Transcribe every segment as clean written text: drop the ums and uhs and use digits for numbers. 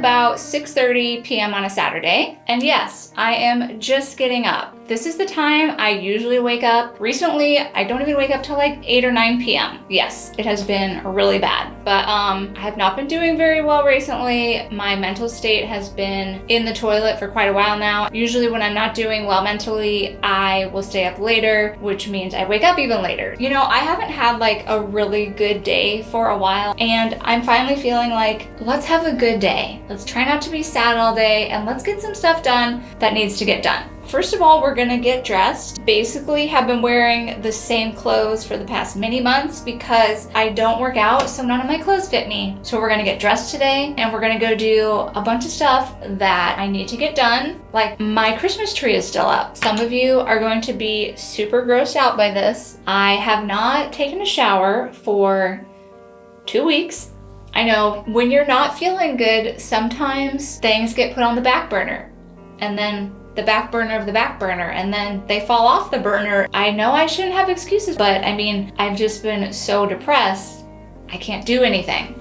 about 6:30 p.m. on a Saturday, and yes, I am just getting up. This is the time I usually wake up. Recently, I don't even wake up till like 8 or 9 p.m. Yes, it has been really bad, but I have not been doing very well recently. My mental state has been in the toilet for quite a while now. Usually when I'm not doing well mentally, I will stay up later, which means I wake up even later. You know, I haven't had like a really good day for a while, and I'm finally feeling like, let's have a good day. Let's try not to be sad all day, and let's get some stuff done that needs to get done. First of all, we're gonna get dressed. Basically, have been wearing the same clothes for the past many months because I don't work out, so none of my clothes fit me. So we're gonna get dressed today, and we're gonna go do a bunch of stuff that I need to get done. Like, my Christmas tree is still up. Some of you are going to be super grossed out by this. I have not taken a shower for 2 weeks. I know, when you're not feeling good, sometimes things get put on the back burner, and then the back burner of the back burner, and then they fall off the burner. I know I shouldn't have excuses, but I mean, I've just been so depressed, I can't do anything.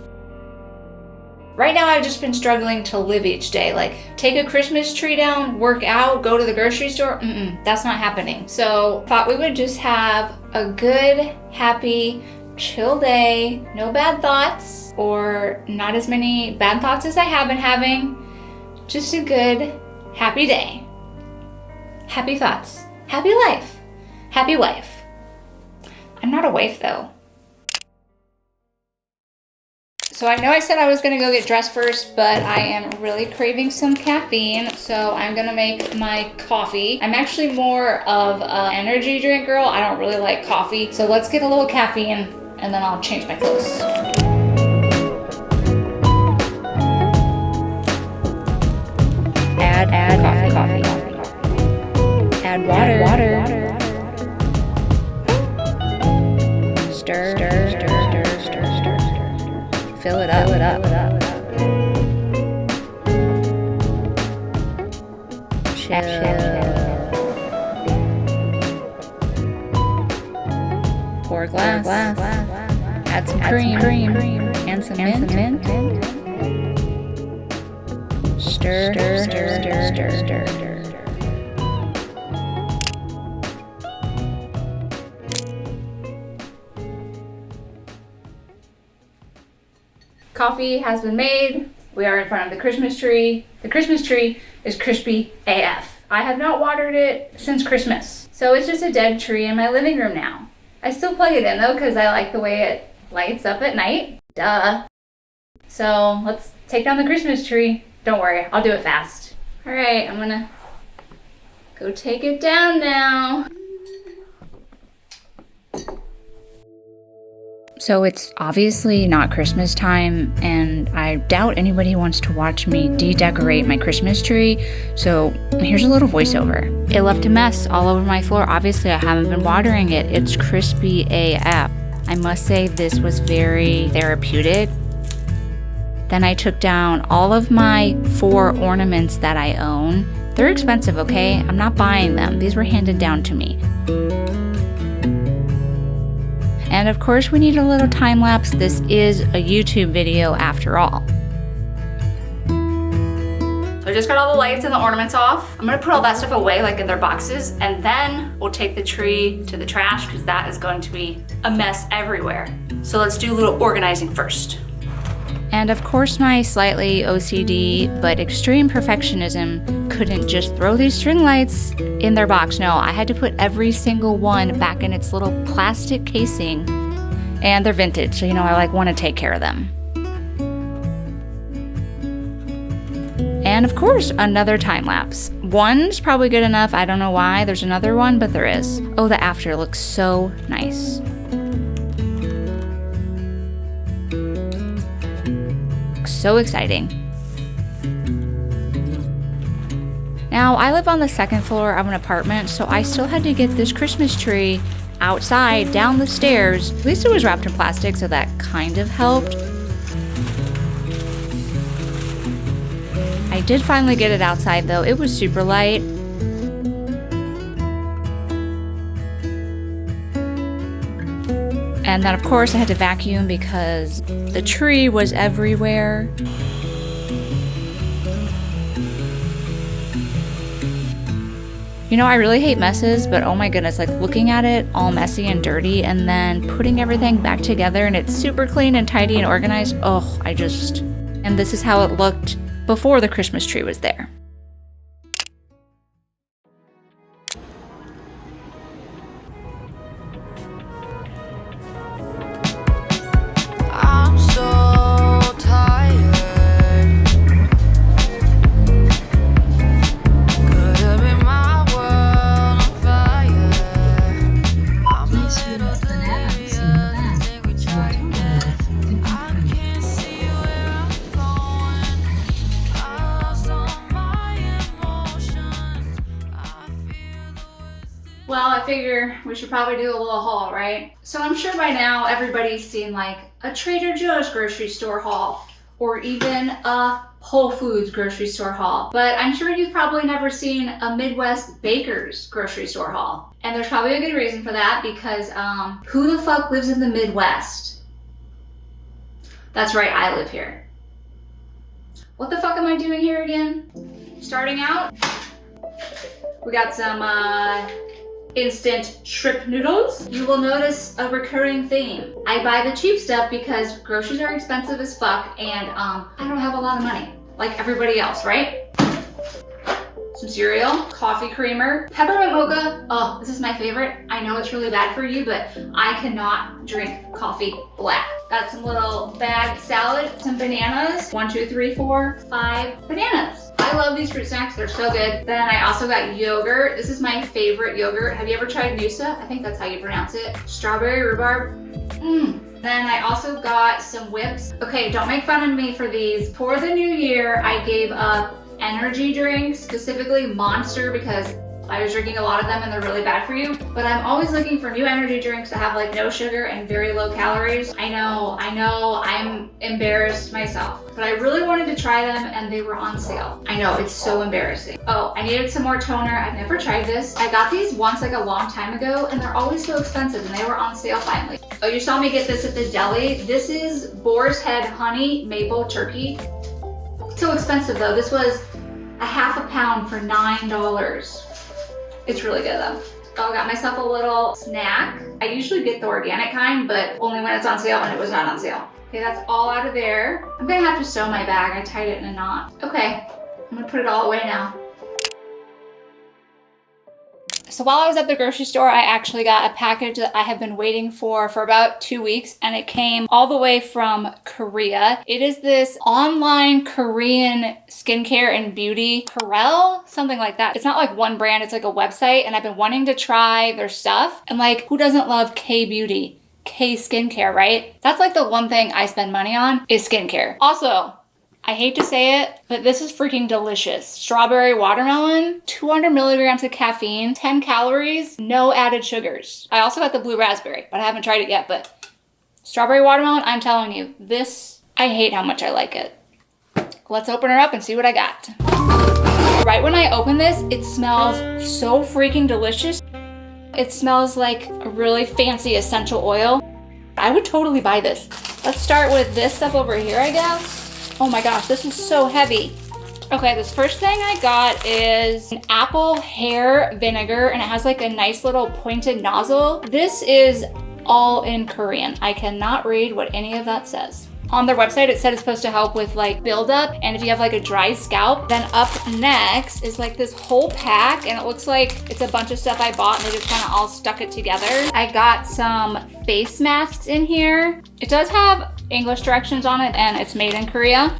Right now, I've just been struggling to live each day. Like, take a Christmas tree down, work out, go to the grocery store. That's not happening. So, thought we would just have a good, happy, chill day. No bad thoughts, or not as many bad thoughts as I have been having. Just a good, happy day. Happy thoughts, happy life, happy wife. I'm not a wife though. So I know I said I was gonna go get dressed first, but I am really craving some caffeine, so I'm gonna make my coffee. I'm actually more of an energy drink girl. I don't really like coffee. So let's get a little caffeine and then I'll change my clothes. Add coffee. Add water. Stir. Fill it up. Chill. Pour a glass. Add some cream. And some mint. Stir. Coffee has been made. We are in front of the Christmas tree. The Christmas tree is crispy AF. I have not watered it since Christmas. So it's just a dead tree in my living room now. I still plug it in though because I like the way it lights up at night. Duh. So let's take down the Christmas tree. Don't worry, I'll do it fast. All right, I'm gonna go take it down now. So it's obviously not Christmas time, and I doubt anybody wants to watch me de-decorate my Christmas tree, so here's a little voiceover. It left a mess all over my floor. Obviously, I haven't been watering it. It's crispy AF. I must say this was very therapeutic. Then I took down all of my 4 ornaments that I own. They're expensive, okay? I'm not buying them. These were handed down to me. And of course, we need a little time lapse. This is a YouTube video after all. So I just got all the lights and the ornaments off. I'm gonna put all that stuff away, like in their boxes, and then we'll take the tree to the trash because that is going to be a mess everywhere. So let's do a little organizing first. And of course, my slightly OCD but extreme perfectionism couldn't just throw these string lights in their box. No, I had to put every single one back in its little plastic casing. And they're vintage, so you know, I want to take care of them. And of course, another time lapse. One's probably good enough. I don't know why there's another one, but there is. Oh, the after looks so nice. So exciting. Now, I live on the 2nd floor of an apartment, so I still had to get this Christmas tree outside, down the stairs. At least it was wrapped in plastic, so that kind of helped. I did finally get it outside though. It was super light. And then of course I had to vacuum because the tree was everywhere. You know, I really hate messes, but oh my goodness, like looking at it all messy and dirty and then putting everything back together and it's super clean and tidy and organized. Oh, and this is how it looked before the Christmas tree was there. Well, I figure we should probably do a little haul, right? So I'm sure by now everybody's seen like a Trader Joe's grocery store haul or even a Whole Foods grocery store haul. But I'm sure you've probably never seen a Midwest baker's grocery store haul. And there's probably a good reason for that because who the fuck lives in the Midwest? That's right, I live here. What the fuck am I doing here again? Starting out, we got some instant shrimp noodles. You will notice a recurring theme. I buy the cheap stuff because groceries are expensive as fuck and I don't have a lot of money like everybody else, right? Some cereal, coffee creamer, peppermint mocha. Oh, this is my favorite. I know it's really bad for you, but I cannot drink coffee black. Got some little bag salad, some bananas. 1, 2, 3, 4, 5 bananas. I love these fruit snacks, they're so good. Then I also got yogurt. This is my favorite yogurt. Have you ever tried Noosa? I think that's how you pronounce it. Strawberry rhubarb. Then I also got some whips. Okay, don't make fun of me for these. For the new year, I gave up energy drinks, specifically Monster, because I was drinking a lot of them and they're really bad for you. But I'm always looking for new energy drinks that have like no sugar and very low calories. I know, I'm embarrassed myself. But I really wanted to try them and they were on sale. I know, it's so embarrassing. Oh, I needed some more toner. I've never tried this. I got these once like a long time ago and they're always so expensive and they were on sale finally. Oh, you saw me get this at the deli. This is Boar's Head Honey Maple Turkey. So expensive though. This was a half a pound for $9. It's really good though. Oh, I got myself a little snack. I usually get the organic kind, but only when it's on sale and it was not on sale. Okay, that's all out of there. I'm gonna have to sew my bag. I tied it in a knot. Okay, I'm gonna put it all away now. So while I was at the grocery store, I actually got a package that I have been waiting for about 2 weeks, and it came all the way from Korea. It is this online Korean skincare and beauty, Corel, something like that. It's not like one brand, it's like a website, and I've been wanting to try their stuff. And like, who doesn't love K-beauty? K-skincare, right? That's like the one thing I spend money on is skincare. Also, I hate to say it, but this is freaking delicious. Strawberry watermelon, 200 milligrams of caffeine, 10 calories, no added sugars. I also got the blue raspberry, but I haven't tried it yet. But strawberry watermelon, I'm telling you, this, I hate how much I like it. Let's open her up and see what I got. Right when I open this, it smells so freaking delicious. It smells like a really fancy essential oil. I would totally buy this. Let's start with this stuff over here, I guess. Oh my gosh, this is so heavy. Okay, this first thing I got is an apple hair vinegar, and it has like a nice little pointed nozzle. This is all in Korean. I cannot read what any of that says. On their website, it said it's supposed to help with like buildup, and if you have like a dry scalp. Then up next is like this whole pack, and it looks like it's a bunch of stuff I bought and they just kind of all stuck it together. I got some face masks in here. It does have English directions on it, and it's made in Korea.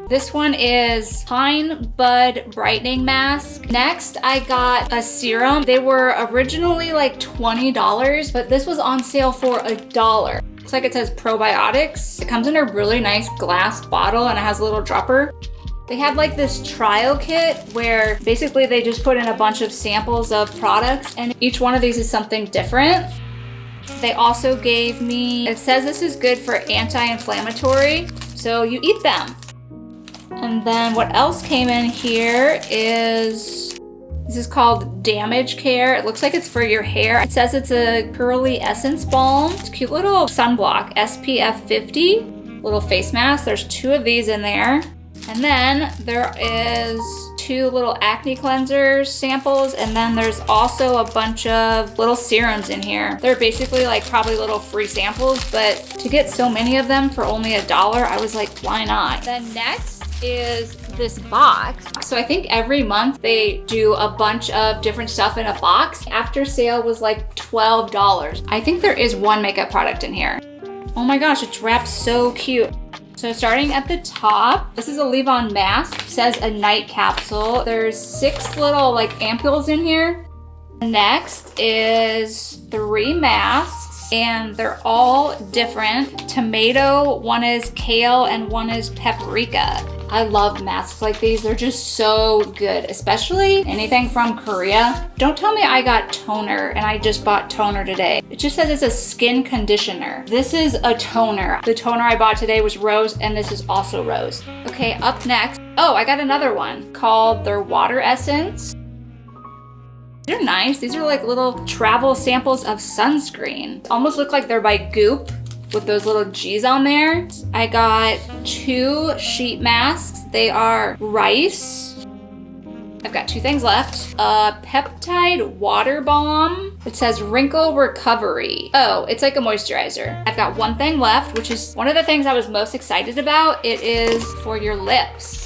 This one is Pine Bud Brightening Mask. Next, I got a serum. They were originally like $20, but this was on sale for $1. Looks like it says probiotics. It comes in a really nice glass bottle and it has a little dropper. They had like this trial kit where basically they just put in a bunch of samples of products, and each one of these is something different. They also gave me, it says this is good for anti-inflammatory, so you eat them. And then what else came in here is, this is called Damage Care. It looks like it's for your hair. It says it's a curly essence balm. It's a cute little sunblock, SPF 50, little face mask. There's 2 of these in there. And then there is 2 little acne cleansers samples, and then there's also a bunch of little serums in here. They're basically like probably little free samples, but to get so many of them for only $1, I was like, why not? Then next is this box. So I think every month they do a bunch of different stuff in a box. After sale was like $12. I think there is one makeup product in here. Oh my gosh, it's wrapped so cute. So starting at the top, this is a leave-on mask. It says a night capsule. There's 6 little like ampules in here. Next is 3 masks, and they're all different. Tomato, one is kale, and one is paprika. I love masks like these. They're just so good, especially anything from Korea. Don't tell me I got toner and I just bought toner today. It just says it's a skin conditioner. This is a toner. The toner I bought today was rose, and this is also rose. Okay, up next. Oh, I got another one called their water essence. They're nice. These are like little travel samples of sunscreen. Almost look like they're by Goop, with those little G's on there. I got 2 sheet masks. They are rice. I've got 2 things left. A peptide water balm. It says wrinkle recovery. Oh, it's like a moisturizer. I've got 1 thing left, which is one of the things I was most excited about. It is for your lips.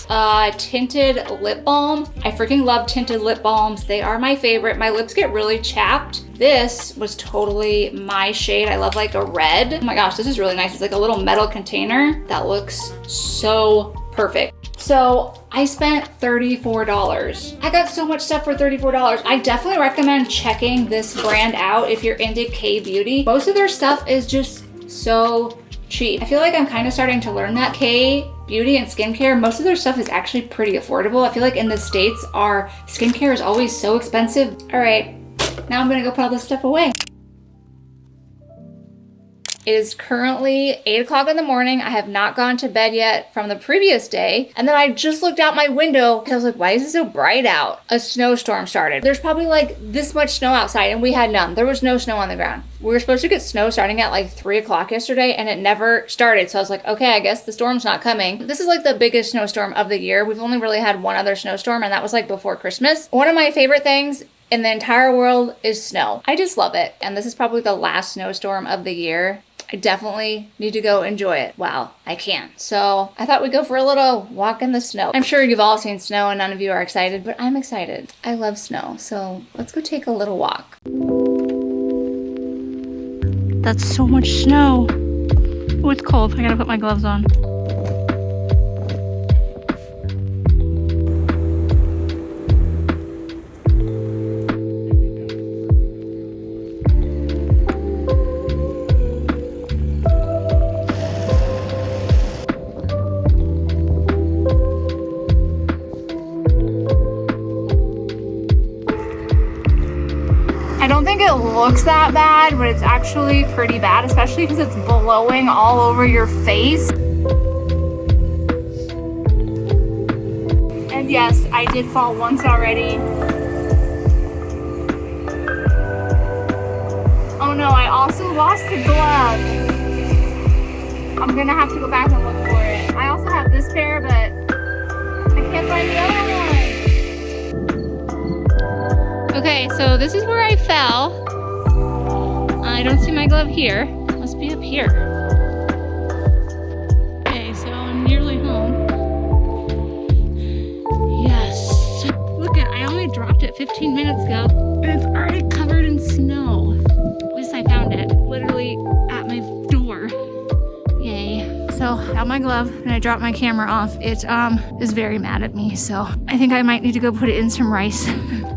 Tinted lip balm. I freaking love tinted lip balms. They are my favorite. My lips get really chapped. This was totally my shade. I love like a red. Oh my gosh, this is really nice. It's like a little metal container that looks so perfect. So I spent $34. I got so much stuff for $34. I definitely recommend checking this brand out if you're into K-beauty. Most of their stuff is just so cheap. I feel like I'm kind of starting to learn that K-beauty and skincare, most of their stuff is actually pretty affordable. I feel like in the States, our skincare is always so expensive. All right, now I'm gonna go put all this stuff away. It is currently 8 o'clock in the morning. I have not gone to bed yet from the previous day. And then I just looked out my window and I was like, why is it so bright out? A snowstorm started. There's probably like this much snow outside and we had none. There was no snow on the ground. We were supposed to get snow starting at like 3 o'clock yesterday and it never started. So I was like, okay, I guess the storm's not coming. This is like the biggest snowstorm of the year. We've only really had one other snowstorm and that was like before Christmas. One of my favorite things in the entire world is snow. I just love it. And this is probably the last snowstorm of the year. I definitely need to go enjoy it while I can. So I thought we'd go for a little walk in the snow. I'm sure you've all seen snow and none of you are excited, but I'm excited. I love snow. So let's go take a little walk. That's so much snow. Oh, it's cold. I gotta put my gloves on. I don't think it looks that bad, but it's actually pretty bad, especially because it's blowing all over your face. And yes, I did fall once already. Oh no, I also lost the glove. I'm gonna have to go back and look for it. I also have this pair, but I can't find the other one. Okay, so this is where I fell. I don't see my glove here. Must be up here. Okay, so I'm nearly home. Yes. Look at, I only dropped it 15 minutes ago, and it's already covered in snow. At least I found it, literally at my door. Yay. So, got my glove, and I dropped my camera off. It is very mad at me, so I think I might need to go put it in some rice.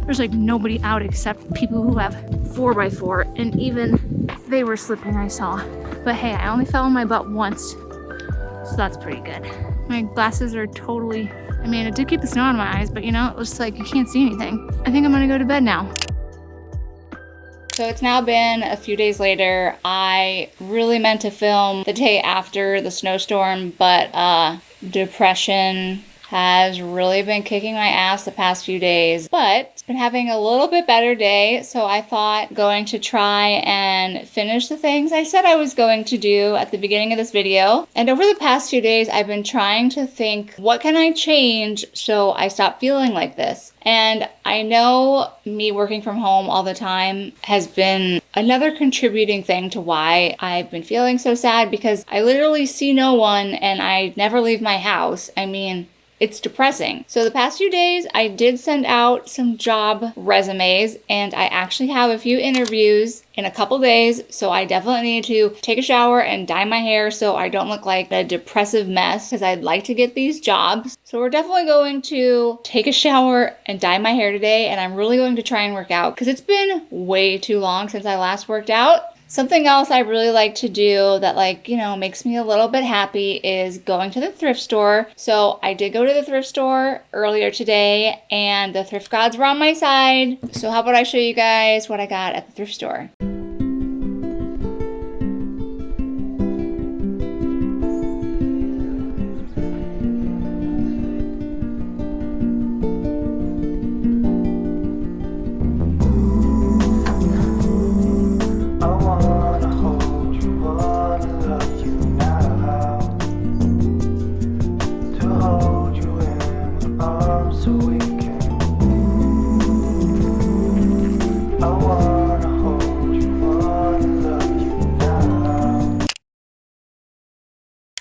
There's like nobody out except people who have 4x4, and even they were slipping, I saw. But hey, I only fell on my butt once, so that's pretty good. My glasses are totally, I mean, it did keep the snow out of my eyes, but you know, it looks like you can't see anything. I think I'm gonna go to bed now. So it's now been a few days later. I really meant to film the day after the snowstorm, but depression has really been kicking my ass the past few days, but it's been having a little bit better day, so I thought going to try and finish the things I said I was going to do at the beginning of this video. And over the past few days, I've been trying to think, what can I change so I stop feeling like this? And I know me working from home all the time has been another contributing thing to why I've been feeling so sad, because I literally see no one and I never leave my house. I mean, it's depressing. So the past few days, I did send out some job resumes, and I actually have a few interviews in a couple days. So I definitely need to take a shower and dye my hair so I don't look like a depressive mess, because I'd like to get these jobs. So we're definitely going to take a shower and dye my hair today, and I'm really going to try and work out because it's been way too long since I last worked out. Something else I really like to do that, like, you know, makes me a little bit happy is going to the thrift store. So I did go to the thrift store earlier today, and the thrift gods were on my side. So how about I show you guys what I got at the thrift store?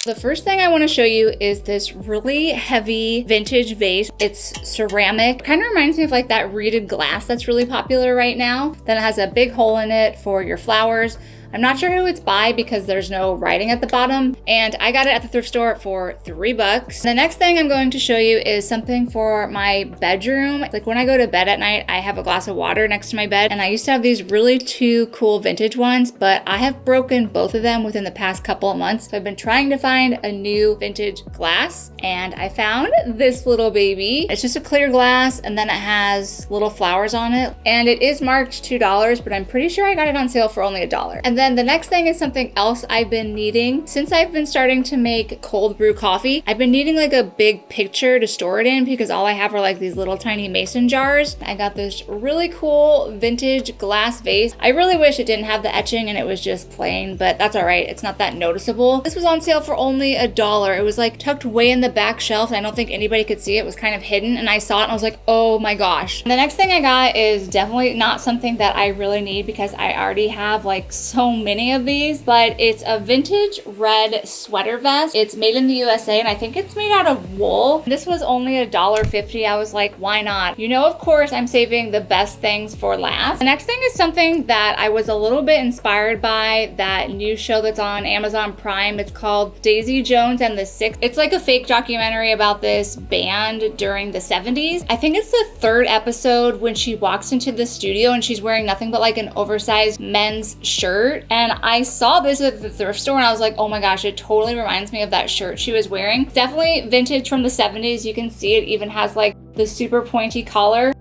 The first thing I want to show you is this really heavy vintage vase. It's ceramic. Kind of reminds me of like that reeded glass that's really popular right now. Then it has a big hole in it for your flowers. I'm not sure who it's by because there's no writing at the bottom, and I got it at the thrift store for $3. The next thing I'm going to show you is something for my bedroom. Like when I go to bed at night, I have a glass of water next to my bed, and I used to have these really two cool vintage ones, but I have broken both of them within the past couple of months. So I've been trying to find a new vintage glass, and I found this little baby. It's just a clear glass, and then it has little flowers on it, and it is marked $2, but I'm pretty sure I got it on sale for only $1. And then the next thing is something else I've been needing. Since I've been starting to make cold brew coffee, I've been needing like a big picture to store it in because all I have are like these little tiny mason jars. I got this really cool vintage glass vase. I really wish it didn't have the etching and it was just plain, but that's all right. It's not that noticeable. This was on sale for only $1. It was like tucked way in the back shelf, and I don't think anybody could see it. It was kind of hidden, and I saw it and I was like, oh my gosh. And the next thing I got is definitely not something that I really need because I already have like so many of these, but it's a vintage red sweater vest. It's made in the USA, and I think it's made out of wool. This was only $1.50. I was like, why not? You know, of course, I'm saving the best things for last. The next thing is something that I was a little bit inspired by, that new show that's on Amazon Prime. It's called Daisy Jones and the Six. It's like a fake documentary about this band during the 70s. I think it's the 3rd episode when she walks into the studio and she's wearing nothing but like an oversized men's shirt. And I saw this at the thrift store and I was like, oh my gosh, it totally reminds me of that shirt she was wearing. It's definitely vintage from the 70s. You can see it even has like the super pointy collar.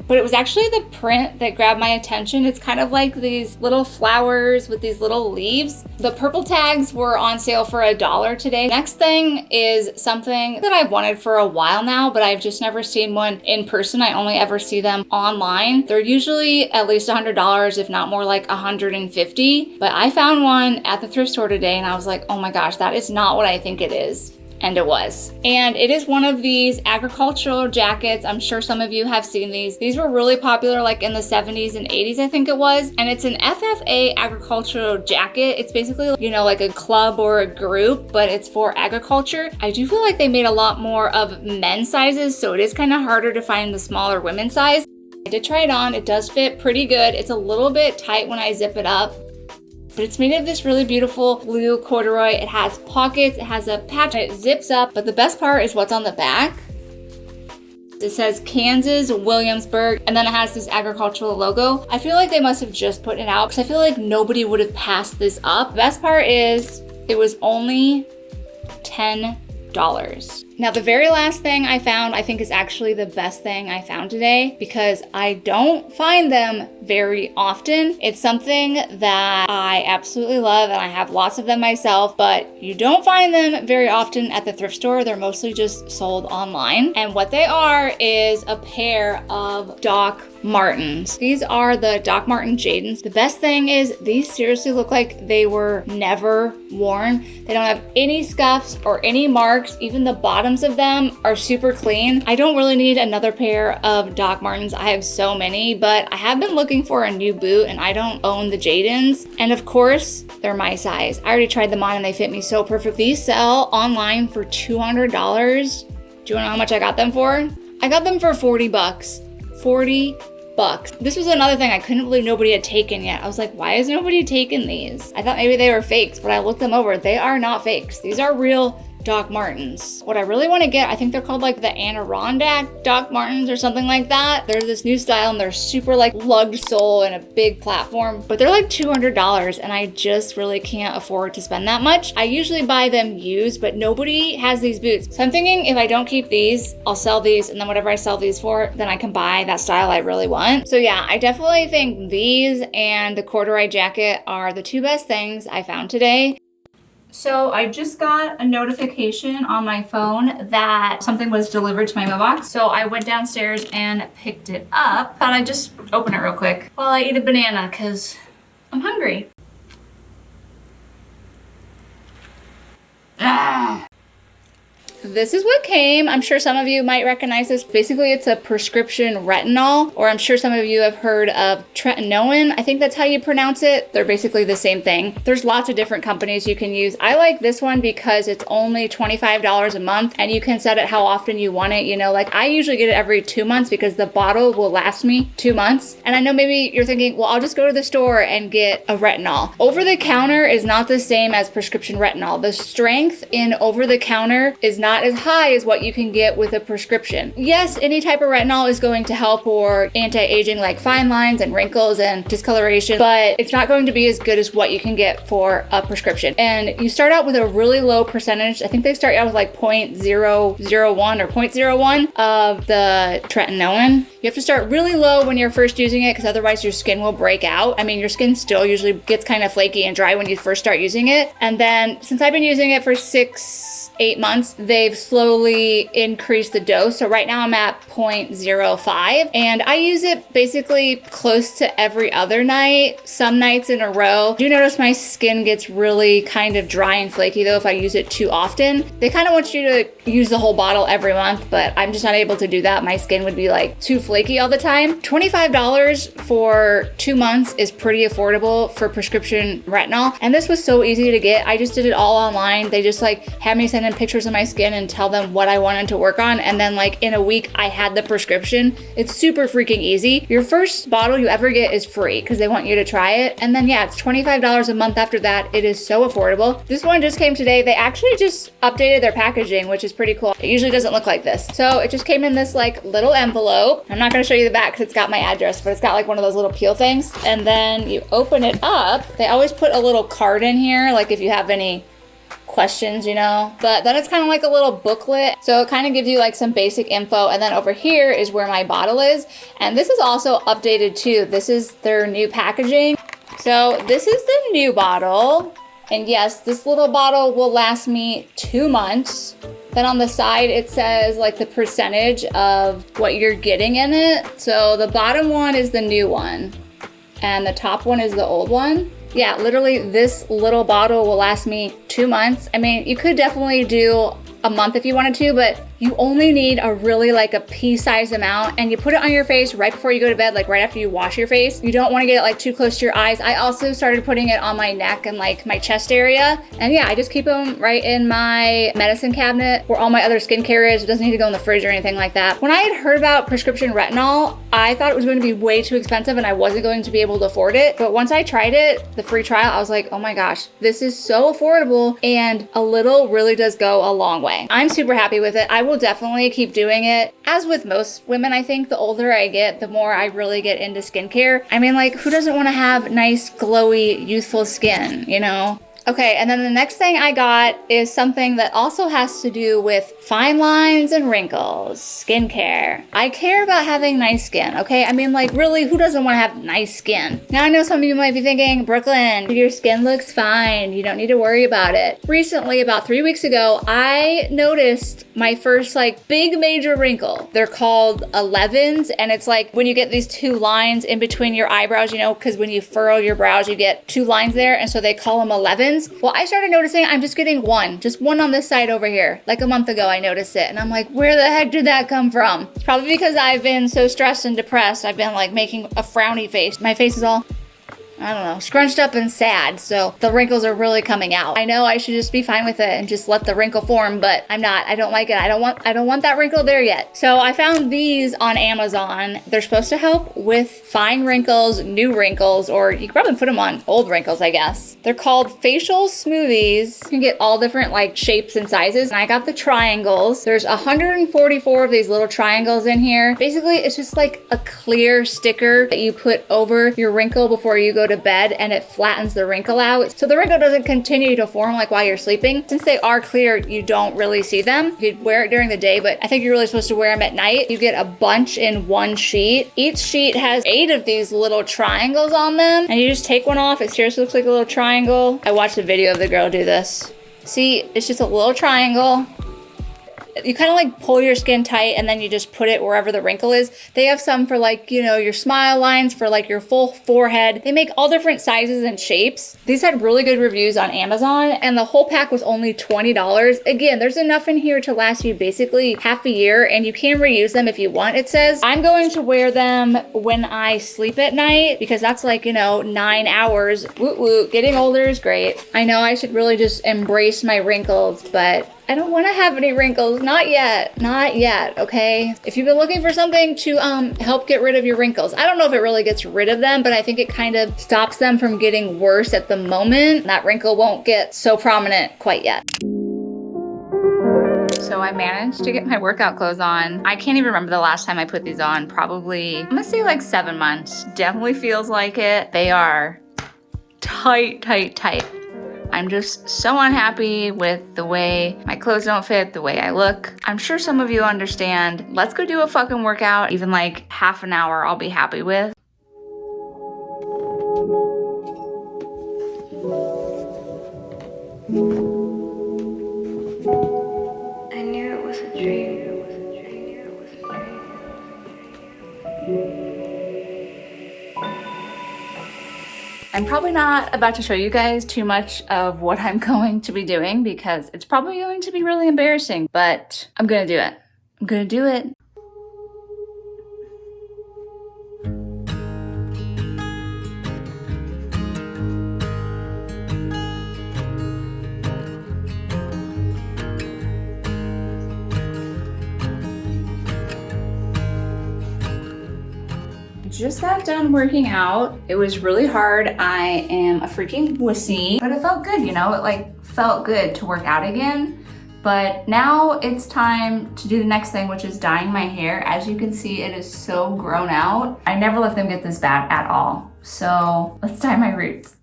But it was actually the print that grabbed my attention. It's kind of like these little flowers with these little leaves. The purple tags were on sale for $1 today. Next thing is something that I've wanted for a while now, but I've just never seen one in person. I only ever see them online. They're usually at least $100, if not more like $150. But I found one at the thrift store today and I was like, oh my gosh, that is not what I think it is. And it was. And it is one of these agricultural jackets. I'm sure some of you have seen these. These were really popular like in the 70s and 80s, I think it was. And it's an FFA agricultural jacket. It's basically, you know, like a club or a group, but it's for agriculture. I do feel like they made a lot more of men's sizes, so it is kind of harder to find the smaller women's size. I did try it on. It does fit pretty good. It's a little bit tight when I zip it up, but it's made of this really beautiful blue corduroy. It has pockets, it has a patch, it zips up, but the best part is what's on the back. It says Kansas, Williamsburg, and then it has this agricultural logo. I feel like they must have just put it out because I feel like nobody would have passed this up. The best part is it was only $10. Now, the very last thing I found, I think is actually the best thing I found today because I don't find them very often. It's something that I absolutely love and I have lots of them myself, but you don't find them very often at the thrift store. They're mostly just sold online. And what they are is a pair of Doc Martens. These are the Doc Marten Jadens. The best thing is these seriously look like they were never worn. They don't have any scuffs or any marks. Even the bottoms of them are super clean. I don't really need another pair of Doc Martens. I have so many, but I have been looking for a new boot and I don't own the Jadens. And of course, they're my size. I already tried them on and they fit me so perfect. These sell online for $200. Do you wanna know how much I got them for? I got them for 40 bucks. 40 bucks. This was another thing I couldn't believe nobody had taken yet. I was like, why has nobody taken these? I thought maybe they were fakes, but I looked them over. They are not fakes. These are real Doc Martens. What I really want to get, I think they're called like the Adirondack Doc Martens or something like that. They're this new style and they're super like lugged sole and a big platform, but they're like $200 and I just really can't afford to spend that much. I usually buy them used, but nobody has these boots. So I'm thinking if I don't keep these, I'll sell these and then whatever I sell these for, then I can buy that style I really want. So yeah, I definitely think these and the corduroy jacket are the two best things I found today. So I just got a notification on my phone that something was delivered to my mailbox. So I went downstairs and picked it up. Thought I'd just open it real quick while I eat a banana because I'm hungry. This is what came. I'm sure some of you might recognize this. Basically, it's a prescription retinol, or I'm sure some of you have heard of tretinoin. I think that's how you pronounce it. They're basically the same thing. There's lots of different companies you can use. I like this one because it's only $25 a month and you can set it how often you want it. You know, like I usually get it every 2 months because the bottle will last me 2 months. And I know maybe you're thinking, well, I'll just go to the store and get a retinol. Over the counter is not the same as prescription retinol. The strength in over the counter is not as high as what you can get with a prescription. Yes, any type of retinol is going to help for anti-aging like fine lines and wrinkles and discoloration, but it's not going to be as good as what you can get for a prescription. And you start out with a really low percentage. I think they start out with like 0.001 or 0.01 of the tretinoin. You have to start really low when you're first using it because otherwise your skin will break out. I mean, your skin still usually gets kind of flaky and dry when you first start using it. And then since I've been using it for 6-8 months, they've slowly increased the dose. So right now I'm at 0.05 and I use it basically close to every other night, some nights in a row. I do notice my skin gets really kind of dry and flaky though if I use it too often. They kind of want you to use the whole bottle every month, but I'm just not able to do that. My skin would be like too flaky all the time. $25 for 2 months is pretty affordable for prescription retinol. And this was so easy to get. I just did it all online. They just like had me send in pictures of my skin and tell them what I wanted to work on. And then like in a week I had the prescription. It's super freaking easy. Your first bottle you ever get is free because they want you to try it. And then yeah, it's $25 a month after that. It is so affordable. This one just came today. They actually just updated their packaging, which is pretty cool. It usually doesn't look like this. So it just came in this like little envelope. I'm not gonna show you the back because it's got my address, but it's got like one of those little peel things. And then you open it up. They always put a little card in here, like if you have any questions, you know, but then it's kind of like a little booklet. So it kind of gives you like some basic info. And then over here is where my bottle is. And this is also updated too. This is their new packaging. So this is the new bottle. And yes, this little bottle will last me 2 months. Then on the side, it says like the percentage of what you're getting in it. So the bottom one is the new one and the top one is the old one. Yeah, literally this little bottle will last me 2 months. I mean, you could definitely do a month if you wanted to, but you only need a really like a pea-sized amount and you put it on your face right before you go to bed, like right after you wash your face. You don't want to get it like too close to your eyes. I also started putting it on my neck and like my chest area. And yeah, I just keep them right in my medicine cabinet where all my other skincare is. It doesn't need to go in the fridge or anything like that. When I had heard about prescription retinol, I thought it was going to be way too expensive and I wasn't going to be able to afford it. But once I tried it, the free trial, I was like, oh my gosh, this is so affordable and a little really does go a long way. I'm super happy with it. I will definitely keep doing it. As with most women, I think the older I get, the more I really get into skincare. I mean, like, who doesn't want to have nice, glowy, youthful skin, you know? Okay, and then the next thing I got is something that also has to do with fine lines and wrinkles, skincare. I care about having nice skin, okay? I mean, like, really, who doesn't want to have nice skin? Now, I know some of you might be thinking, Brooklyn, your skin looks fine. You don't need to worry about it. Recently, about 3 weeks ago, I noticed my first, like, big major wrinkle. They're called 11s, and it's like when you get these two lines in between your eyebrows, you know, because when you furrow your brows, you get two lines there, and so they call them 11s. Well, I started noticing I'm just getting just one on this side over here. Like a month ago, I noticed it. And I'm like, where the heck did that come from? It's probably because I've been so stressed and depressed. I've been like making a frowny face. My face is all, I don't know, scrunched up and sad. So the wrinkles are really coming out. I know I should just be fine with it and just let the wrinkle form, but I'm not. I don't like it. I don't want that wrinkle there yet. So I found these on Amazon. They're supposed to help with fine wrinkles, new wrinkles, or you can probably put them on old wrinkles, I guess. They're called facial smoothies. You can get all different like shapes and sizes. And I got the triangles. There's 144 of these little triangles in here. Basically, it's just like a clear sticker that you put over your wrinkle before you go to bed, and it flattens the wrinkle out. So the wrinkle doesn't continue to form like while you're sleeping. Since they are clear, you don't really see them. You could wear it during the day, but I think you're really supposed to wear them at night. You get a bunch in one sheet. Each sheet has 8 of these little triangles on them, and you just take one off. It seriously looks like a little triangle. I watched a video of the girl do this. See, it's just a little triangle. You kind of like pull your skin tight and then you just put it wherever the wrinkle is. They have some for like, you know, your smile lines, for like your full forehead. They make all different sizes and shapes. These had really good reviews on Amazon, and the whole pack was only $20. Again, there's enough in here to last you basically half a year, and you can reuse them if you want, it says. I'm going to wear them when I sleep at night because that's like, you know, 9 hours. Woot woot, getting older is great. I know I should really just embrace my wrinkles, but I don't want to have any wrinkles. Not yet. Not yet, okay? If you've been looking for something to help get rid of your wrinkles, I don't know if it really gets rid of them, but I think it kind of stops them from getting worse at the moment. That wrinkle won't get so prominent quite yet. So I managed to get my workout clothes on. I can't even remember the last time I put these on. Probably, I'm gonna say like 7 months. Definitely feels like it. They are tight, tight, tight. I'm just so unhappy with the way my clothes don't fit, the way I look. I'm sure some of you understand. Let's go do a fucking workout. Even like half an hour, I'll be happy with. I knew it was a dream. I'm probably not about to show you guys too much of what I'm going to be doing because it's probably going to be really embarrassing, but I'm gonna do it. I'm gonna do it. Just got done working out. It was really hard. I am a freaking wussy, but it felt good, you know? It like felt good to work out again. But now it's time to do the next thing, which is dyeing my hair. As you can see, it is so grown out. I never let them get this bad at all. So let's dye my roots.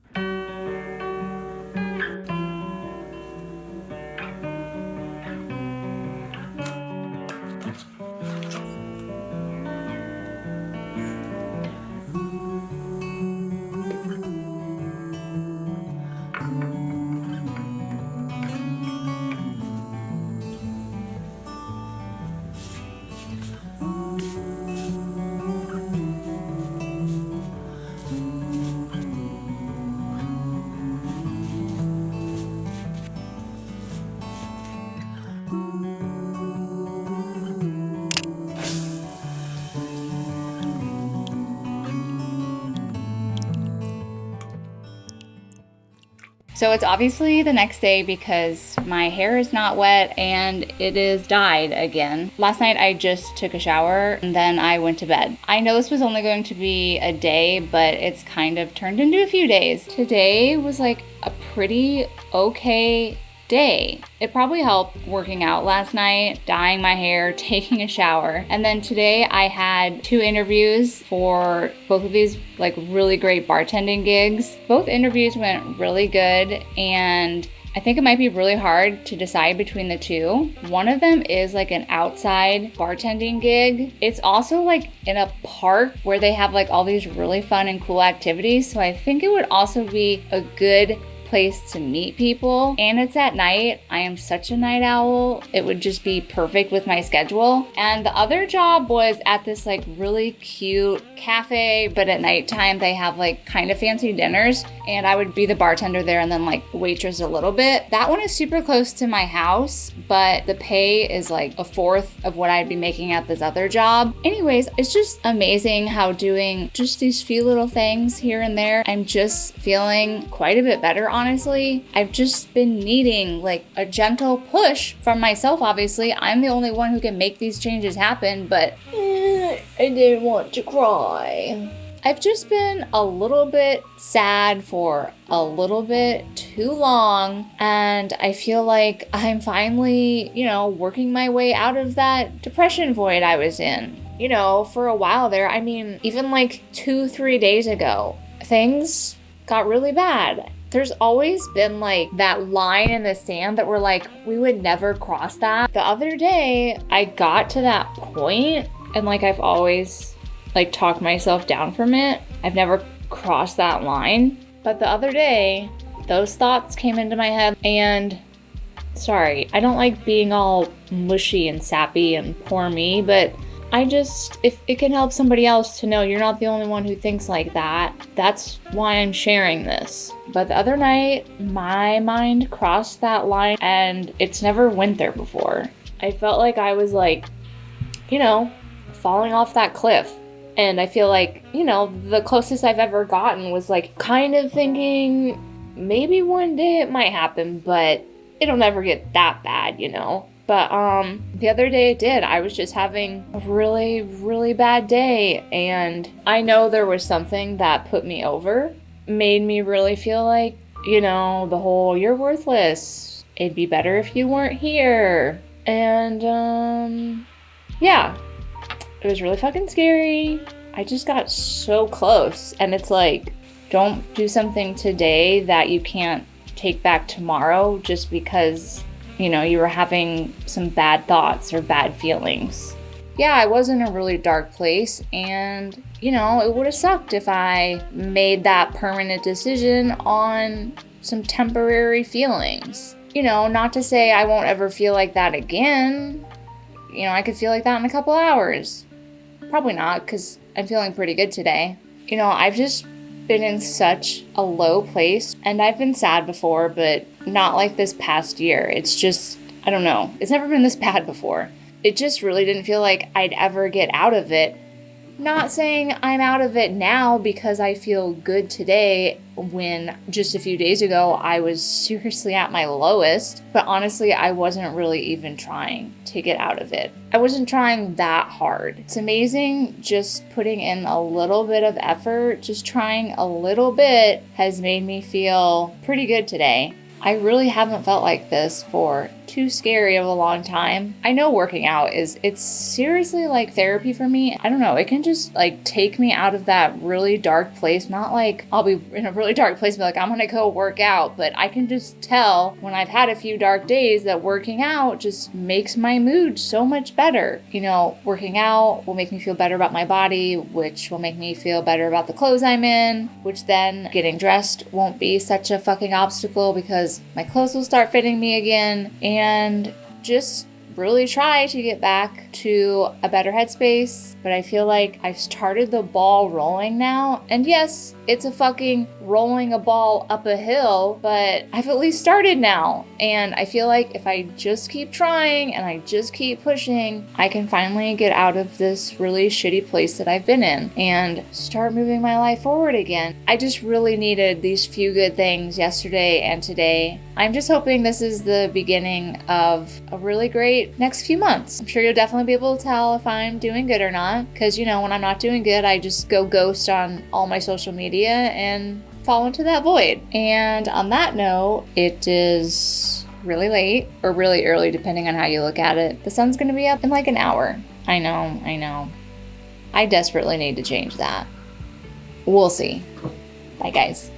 So it's obviously the next day because my hair is not wet and it is dyed again. Last night I just took a shower and then I went to bed. I know this was only going to be a day, but it's kind of turned into a few days. Today was like a pretty okay day. It probably helped working out last night, dyeing my hair, taking a shower. And then today I had 2 interviews for both of these like really great bartending gigs. Both interviews went really good, and I think it might be really hard to decide between the 2. One of them is like an outside bartending gig. It's also like in a park where they have like all these really fun and cool activities. So I think it would also be a good place to meet people, and it's at night. I am such a night owl. It would just be perfect with my schedule. And the other job was at this like really cute cafe, but at nighttime they have like kind of fancy dinners, and I would be the bartender there and then like waitress a little bit. That one is super close to my house, but the pay is like a fourth of what I'd be making at this other job. Anyways, it's just amazing how doing just these few little things here and there, I'm just feeling quite a bit better, honestly. I've just been needing like a gentle push from myself. Obviously, I'm the only one who can make these changes happen, but I didn't want to cry. I've just been a little bit sad for a little bit too long, and I feel like I'm finally, working my way out of that depression void I was in. For a while there, I mean, even like 2-3 days ago, things got really bad. There's always been like that line in the sand that we're like, we would never cross that. The other day, I got to that point, and like I've always like talked myself down from it. I've never crossed that line. But the other day, those thoughts came into my head, and sorry, I don't like being all mushy and sappy and poor me, but if it can help somebody else to know you're not the only one who thinks like that, that's why I'm sharing this. But the other night, my mind crossed that line, and it's never went there before. I felt like I was like, falling off that cliff. And I feel like, the closest I've ever gotten was like kind of thinking maybe one day it might happen, but it'll never get that bad, But the other day it did. I was just having a really, really bad day, and I know there was something that put me over, made me really feel like, the whole you're worthless. It'd be better if you weren't here. And yeah, it was really fucking scary. I just got so close, and it's like, don't do something today that you can't take back tomorrow just because you were having some bad thoughts or bad feelings. Yeah, I was in a really dark place, and, it would have sucked if I made that permanent decision on some temporary feelings. Not to say I won't ever feel like that again. I could feel like that in a couple hours. Probably not, because I'm feeling pretty good today. I've just been in such a low place, and I've been sad before, but not like this past year. It's just, I don't know. It's never been this bad before. It just really didn't feel like I'd ever get out of it. Not saying I'm out of it now because I feel good today, when just a few days ago I was seriously at my lowest, but honestly I wasn't really even trying to get out of it. I wasn't trying that hard. It's amazing just putting in a little bit of effort, just trying a little bit has made me feel pretty good today. I really haven't felt like this for too scary of a long time. I know working out it's seriously like therapy for me. I don't know, it can just like take me out of that really dark place. Not like I'll be in a really dark place and be like, I'm gonna go work out, but I can just tell when I've had a few dark days that working out just makes my mood so much better. Working out will make me feel better about my body, which will make me feel better about the clothes I'm in, which then getting dressed won't be such a fucking obstacle because my clothes will start fitting me again, and just really try to get back to a better headspace. But I feel like I've started the ball rolling now. And yes, it's a fucking rolling a ball up a hill, but I've at least started now. And I feel like if I just keep trying and I just keep pushing, I can finally get out of this really shitty place that I've been in and start moving my life forward again. I just really needed these few good things yesterday and today. I'm just hoping this is the beginning of a really great next few months. I'm sure you'll definitely be able to tell if I'm doing good or not, because when I'm not doing good, I just go ghost on all my social media and fall into that void. And on that note, it is really late or really early, depending on how you look at it. The sun's gonna be up in like an hour. I know. I desperately need to change that. We'll see. Bye, guys.